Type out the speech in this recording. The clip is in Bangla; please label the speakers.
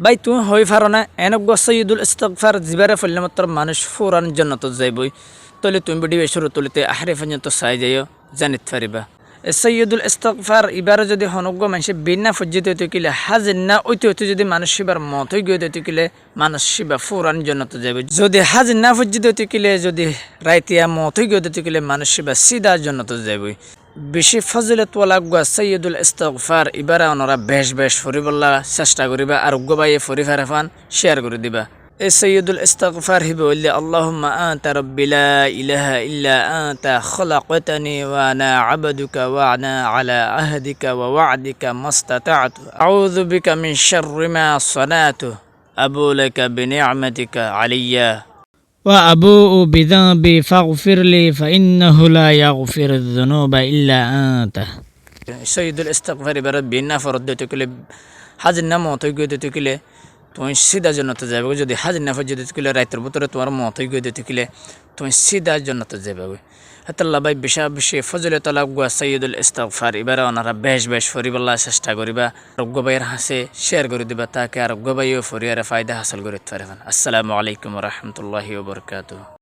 Speaker 1: ভাই তুমি হই পারো না এনক সৈয়দুল ইস্তিগফার জিবারে ফেললে মাত্র মানুষ ফুরান জন্নত যাইবই তলে তুমি ভিডিও শুরু তুলিতে আহারে পর্যন্ত চাই যাইও জানিত পারিবা সৈয়দুল ইস্তিগফার ইবারে যদি হনজ্ঞ মানুষে বিনা ফজ্জিত হইতে কিলে হাজির না ওইতে হইতে যদি মানুষ শিবার মত হয়ে গিয়ে হইতে কিলে মানুষ শিবা ফুরান জন্নত যাইব যদি হাজির না ফজ্জিত হইতে কিলে যদি রাইতিয়া মত হয়ে গিয়ে হইতে কিলে মানুষ শিবা সিধা জন্নত যাইবই বেশি ফজিলত ওয়ালা সৈয়দুল ইস্তিগফার ইবারা ওনারা বেশ বেশ ফরিবল্লা চেষ্টা করিবা আর উগ্গবাইয়ে ফরি ফারাফান শেয়ার করে দিবা এই সৈয়দুল ইস্তিগফার হিবে বললে আল্লাহুম্মা আনতা রাব্বি লা ইলাহা ইল্লা আনতা খলাকতানি ওয়া আনা আবদুকা ওয়া আনা আলা আহদিকা ওয়া ওয়া'দিকা মাস্তাতা'তু আউযু বিকা মিন শাররি মা সানাতু আবু লাকা বিনি'মাতিকা আলাইয়া وأبوء بذنبي فاغفر لي فإنه لا يغفر الذنوب إلا أنت সৈয়দুল ইস্তিগফার এবারে বিনা ফরদ দিতে গেলে হাজির না মত হয়ে দিতে গেলে তুমি সিধা জন্নতে যাবে যদি হাজির না ফরদ দিতে গেলে রাতের ভিতরে তোমার মত হয়ে দিতে গেলে তুমি সিধা জন্নতে যাবে হাতাল্লাহ ভাই বেশি ফজলত লাগা সৈয়দুল ইস্তিগফার এবারে ওনারা বেশ বেশ ফরিবল্লা চেষ্টা করিবা আরোগ্য ভাইয়ের হাসে শেয়ার করে দিবা তাকে আরোগ্য ভাইও ফরিয়ারে ফায়দা হাসিল করতে পারবেন আসসালামু আলাইকুম ওয়া রাহমাতুল্লাহি ওয়া বারাকাতুহু